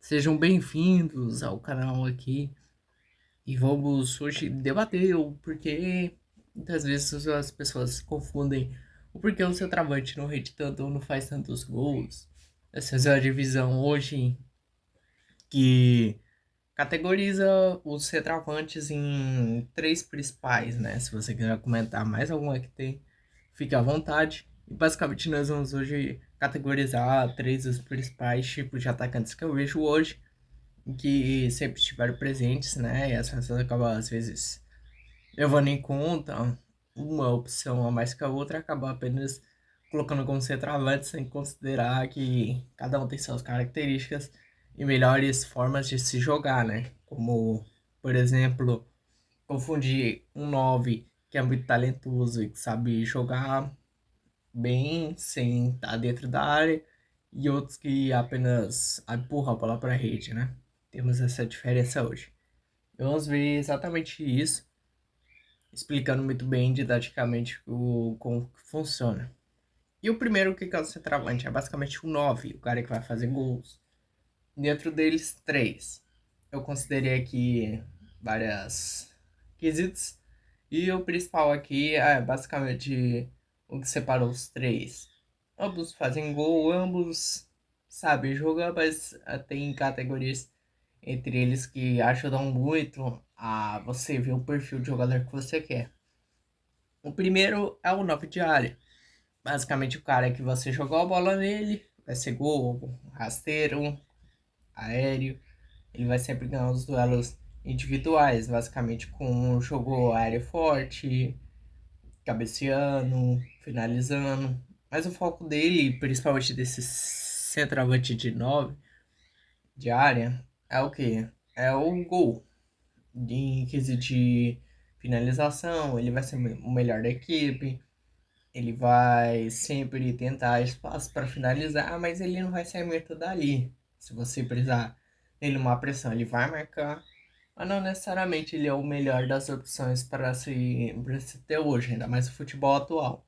Sejam bem-vindos ao canal aqui e vamos hoje debater o porquê muitas vezes as pessoas confundem o porquê o centroavante não rende tanto ou não faz tantos gols. Essa é a divisão hoje que categoriza os centroavantes em três principais, né? Se você quiser comentar mais alguma que tem, fique à vontade. E basicamente nós vamos hoje categorizar três dos principais tipos de atacantes que eu vejo hoje que sempre estiveram presentes, né? E as pessoas acabam, às vezes, levando em conta uma opção a mais que a outra, acabam apenas colocando como centroavante sem considerar que cada um tem suas características e melhores formas de se jogar, né? Como, por exemplo, confundir um 9 que é muito talentoso e que sabe jogar bem sem estar dentro da área e outros que apenas empurram a bola para a rede, né? Temos essa diferença hoje. Vamos ver exatamente isso, explicando muito bem didaticamente como que funciona. E o primeiro que é o centroavante é basicamente o 9, o cara que vai fazer gols. Dentro deles, três. Eu considerei aqui várias quesitos. E o principal aqui é basicamente o que separa os três. Ambos fazem gol, ambos sabem jogar, mas tem categorias entre eles que ajudam muito a você ver o perfil de jogador que você quer. O primeiro é o 9 de área. Basicamente o cara que você jogou a bola nele, vai ser gol, rasteiro, aéreo. Ele vai sempre ganhar os duelos individuais, basicamente com jogou aéreo forte, cabeceando, finalizando. Mas o foco dele, principalmente desse centroavante de 9 de área, é o que? É o gol. Em quesito de finalização, ele vai ser o melhor da equipe. Ele vai sempre tentar espaço para finalizar, mas ele não vai sair muito dali. Se você precisar dele uma pressão, ele vai marcar. Mas não necessariamente ele é o melhor das opções para se ter hoje, ainda mais no futebol atual.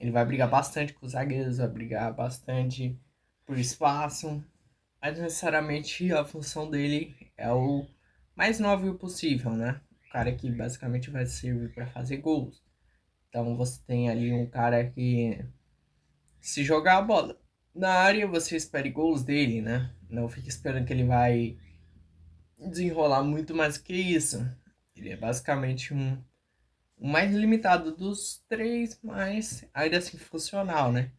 Ele vai brigar bastante com os zagueiros, vai brigar bastante por espaço, mas necessariamente a função dele é o mais novo possível, né? O cara que basicamente vai servir para fazer gols. Então você tem ali um cara que, se jogar a bola na área, você espere gols dele, né? Não fique esperando que ele vai desenrolar muito mais que isso. Ele é basicamente o mais limitado dos três, mas ainda assim funcional, né?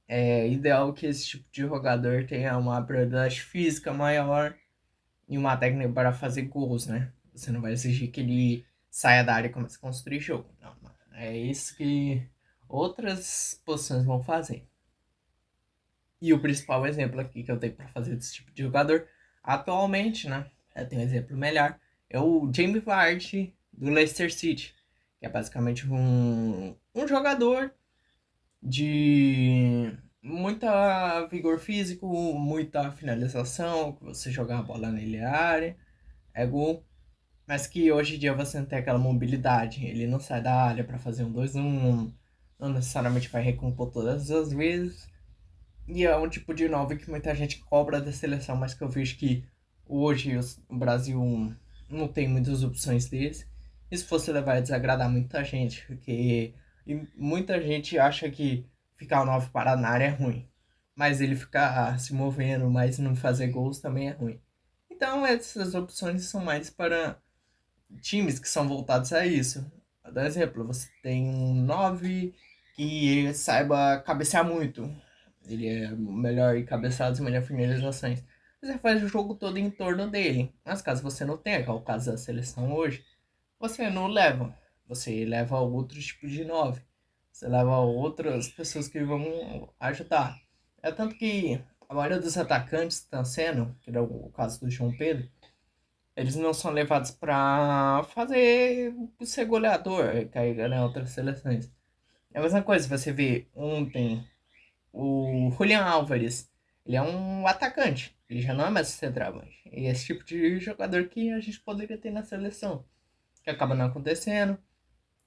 É ideal que esse tipo de jogador tenha uma habilidade física maior e uma técnica para fazer gols, né? Você não vai exigir que ele saia da área e comece a construir jogo. Não, não. É isso que outras posições vão fazer. E o principal exemplo aqui que eu tenho para fazer desse tipo de jogador atualmente, né? Eu tenho um exemplo melhor. É o Jamie Vardy do Leicester City, que é basicamente um jogador de muita vigor físico, muita finalização, que você jogar a bola nele é área, é gol, mas que hoje em dia você não tem aquela mobilidade. Ele não sai da área para fazer um 2-1, não necessariamente vai recompor todas as vezes. E é um tipo de 9 que muita gente cobra da seleção, mas que eu vejo que hoje o Brasil não tem muitas opções desse. E se fosse levar a desagradar muita gente, porque muita gente acha que ficar o 9 parado na área é ruim. Mas ele ficar se movendo, mas não fazer gols também é ruim. Então essas opções são mais para times que são voltados a isso. Vou dar exemplo, você tem um 9 que saiba cabecear muito. Ele é melhor em cabeçadas e melhor em finalizações. Você faz o jogo todo em torno dele. Mas caso você não tenha, que é o caso da seleção hoje, você não leva. Você leva outro tipo de 9. Você leva outras pessoas que vão ajudar. É tanto que a maioria dos atacantes que estão sendo, que é o caso do João Pedro, eles não são levados para fazer ser goleador, carregar em outras seleções. É a mesma coisa, você vê ontem o Julian Álvares, ele é um atacante, ele já não é mais centroavante. E é esse tipo de jogador que a gente poderia ter na seleção, que acaba não acontecendo.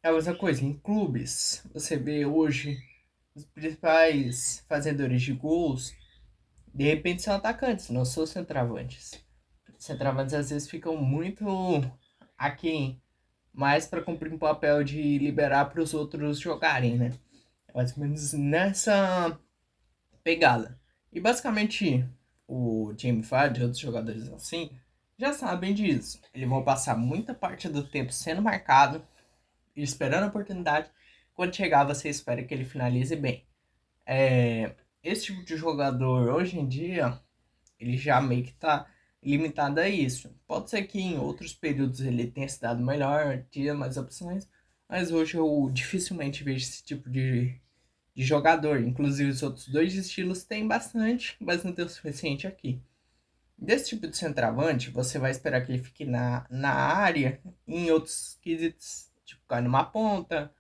É a mesma coisa, em clubes, você vê hoje os principais fazedores de gols De repente são atacantes, não são centroavantes. Centroavantes às vezes ficam muito aquém, mais para cumprir um papel de liberar para os outros jogarem, né? É mais ou menos nessa pegada. E basicamente o Jamie Vardy e outros jogadores assim já sabem disso. Eles vão passar muita parte do tempo sendo marcado e esperando a oportunidade. Quando chegar, você espera que ele finalize bem. Esse tipo de jogador hoje em dia, ele já meio que tá limitado a isso. Pode ser que em outros períodos ele tenha se dado melhor, tinha mais opções, mas hoje eu dificilmente vejo esse tipo de jogador. Inclusive os outros dois estilos tem bastante, mas não tem o suficiente aqui. Desse tipo de centroavante, você vai esperar que ele fique na área, em outros quesitos, tipo cair numa ponta,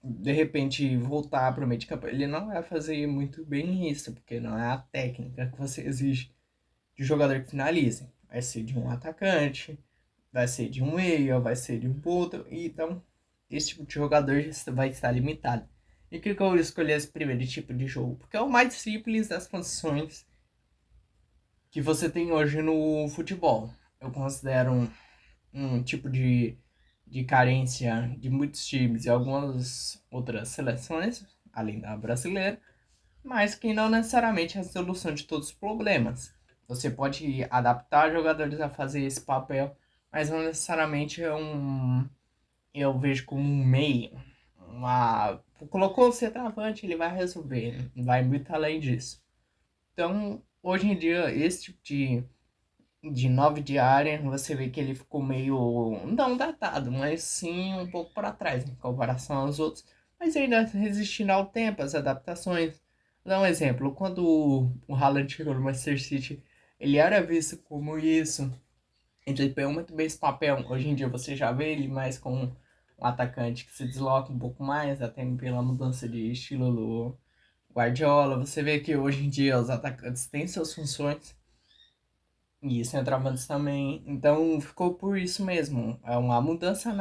de repente voltar para o meio de campo. Ele não vai fazer muito bem isso, porque não é a técnica que você exige de um jogador que finalize. Vai ser de um atacante, vai ser de um meia, vai ser de um outro. Então, esse tipo de jogador vai estar limitado. E por que eu escolhi esse primeiro tipo de jogo? Porque é o mais simples das funções que você tem hoje no futebol. Eu considero um tipo de carência de muitos times e algumas outras seleções, além da brasileira, mas que não necessariamente é a solução de todos os problemas. Você pode adaptar jogadores a fazer esse papel, mas não necessariamente é eu vejo como um meio. Colocou o centroavante, ele vai resolver, vai muito além disso. Então, hoje em dia, esse tipo de 9 de área, você vê que ele ficou meio, não datado, mas sim um pouco para trás em comparação aos outros, mas ainda resistindo ao tempo, às adaptações. Vou dar um exemplo, quando o Haaland chegou no Manchester City, ele era visto como isso, ele desempenhou muito bem esse papel. Hoje em dia você já vê ele mais com um atacante que se desloca um pouco mais, até pela mudança de estilo do Guardiola. Você vê que hoje em dia os atacantes têm suas funções, e centroavantes também. Então ficou por isso mesmo. É uma mudança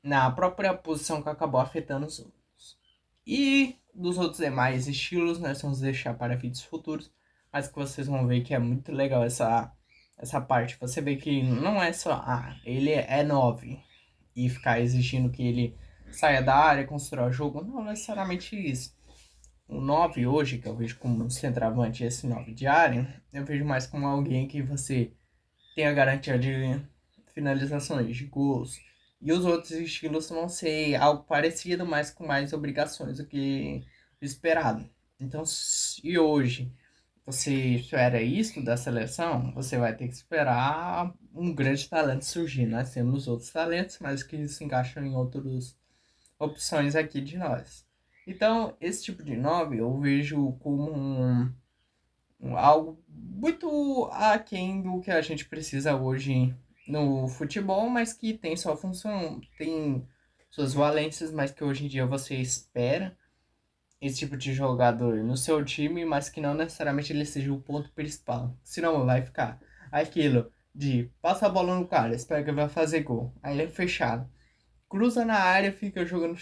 na própria posição que acabou afetando os outros. E dos outros demais estilos, nós vamos deixar para vídeos futuros. Mas que vocês vão ver que é muito legal essa parte. Você vê que não é só, ele é 9 e ficar exigindo que ele saia da área, construa o jogo. Não necessariamente isso. O 9 hoje, que eu vejo como um centroavante, esse 9 de área, eu vejo mais como alguém que você tem a garantia de finalizações, de gols. E os outros estilos vão ser algo parecido, mas com mais obrigações do que o esperado. Então, se hoje você espera isso da seleção, você vai ter que esperar um grande talento surgir. Nós temos outros talentos, mas que se encaixam em outras opções aqui de nós. Então, esse tipo de 9 eu vejo como algo muito aquém do que a gente precisa hoje no futebol, mas que tem sua função, tem suas valências, mas que hoje em dia você espera esse tipo de jogador no seu time, mas que não necessariamente ele seja o ponto principal. Senão vai ficar aquilo de passa a bola no cara, espera que ele vai fazer gol. Aí ele é fechado. Cruza na área, fica jogando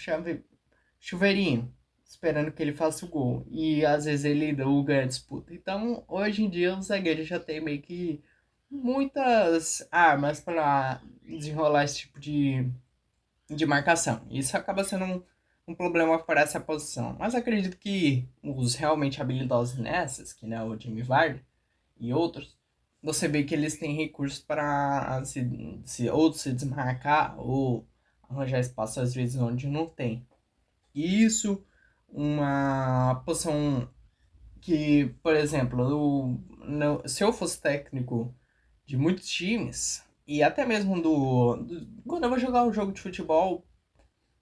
chuveirinho, esperando que ele faça o gol. E às vezes ele ganha a disputa. Então, hoje em dia, o zagueiro já tem meio que muitas armas para desenrolar esse tipo de marcação. Isso acaba sendo um problema para essa posição. Mas acredito que os realmente habilidosos nessas, que né, o Jimmy Vardy e outros, você vê que eles têm recursos para ou se desmarcar ou arranjar espaço às vezes onde não tem. Isso, uma posição que, por exemplo, se eu fosse técnico de muitos times, e até mesmo quando eu vou jogar um jogo de futebol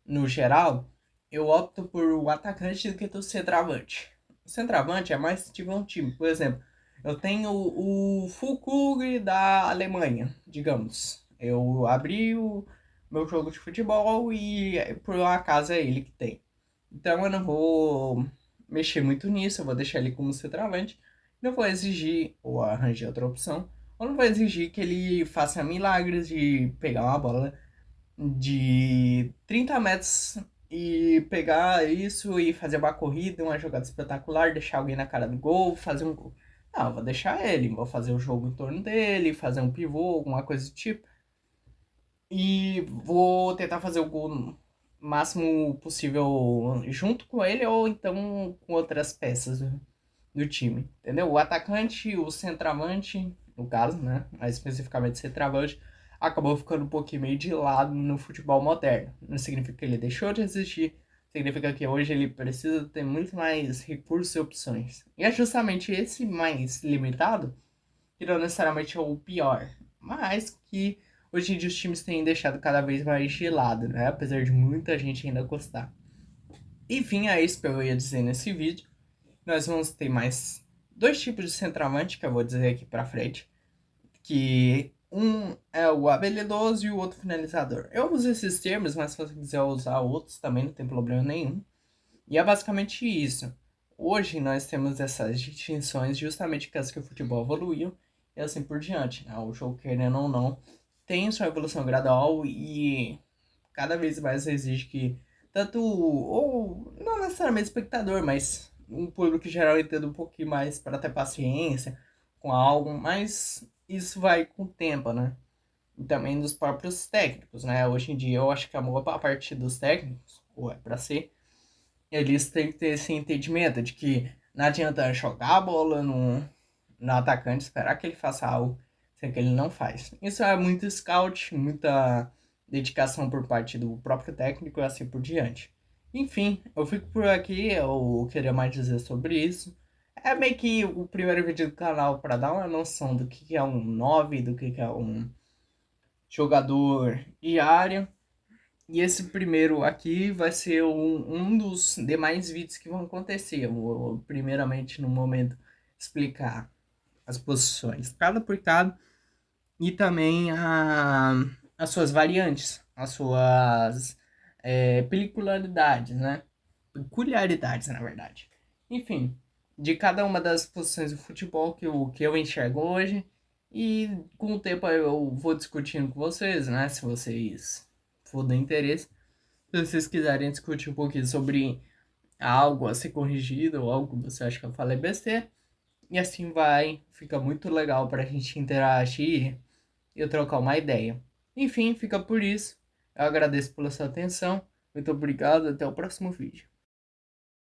no geral, eu opto por o atacante do que o centroavante. O centroavante é mais se tiver um time. Por exemplo, eu tenho o Füllkrug da Alemanha, digamos. Eu abri o meu jogo de futebol e por um acaso é ele que tem. Então eu não vou mexer muito nisso, eu vou deixar ele como centroavante. Não vou exigir, ou arranjar outra opção, ou não vou exigir que ele faça milagres de pegar uma bola de 30 metros e pegar isso e fazer uma corrida, uma jogada espetacular, deixar alguém na cara do gol, fazer um gol. Não, eu vou deixar ele, vou fazer o jogo em torno dele, fazer um pivô, alguma coisa do tipo. E vou tentar fazer o gol no máximo possível junto com ele ou então com outras peças do time, entendeu? O atacante, o centroavante, no caso, né? Mais especificamente centroavante, acabou ficando um pouquinho meio de lado no futebol moderno. Não significa que ele deixou de existir, significa que hoje ele precisa ter muito mais recursos e opções. E é justamente esse mais limitado que não necessariamente é o pior, mas que hoje em dia os times têm deixado cada vez mais gelado, né? Apesar de muita gente ainda gostar. Enfim, é isso que eu ia dizer nesse vídeo. Nós vamos ter mais dois tipos de centroavante que eu vou dizer aqui pra frente, que um é o habilidoso e o outro finalizador. Eu uso esses termos, mas se você quiser usar outros também não tem problema nenhum. E é basicamente isso. Hoje nós temos essas distinções justamente porque que o futebol evoluiu e assim por diante, né? O jogo, querendo ou não, tem sua evolução gradual e cada vez mais exige que tanto, ou não necessariamente espectador, mas um público geral entenda um pouquinho mais para ter paciência com algo, mas isso vai com o tempo, né? E também dos próprios técnicos, né? Hoje em dia eu acho que a maior parte dos técnicos, ou é para ser, eles têm que ter esse entendimento de que não adianta jogar a bola no atacante, esperar que ele faça algo, sendo que ele não faz. Isso é muito scout, muita dedicação por parte do próprio técnico e assim por diante. Enfim, eu fico por aqui, eu queria mais dizer sobre isso. É meio que o primeiro vídeo do canal para dar uma noção do que é um 9, do que é um jogador diário. E esse primeiro aqui vai ser um dos demais vídeos que vão acontecer. Eu vou, primeiramente, no momento, explicar as posições cada por cada e também as suas variantes, as suas peculiaridades, né? Peculiaridades, na verdade. Enfim, de cada uma das posições do futebol que eu enxergo hoje. E com o tempo eu vou discutindo com vocês, né? Se vocês for do interesse. Se vocês quiserem discutir um pouquinho sobre algo a ser corrigido ou algo que você acha que eu falei besteira, e assim vai, fica muito legal para a gente interagir e eu trocar uma ideia. Enfim, fica por isso. Eu agradeço pela sua atenção. Muito obrigado, até o próximo vídeo.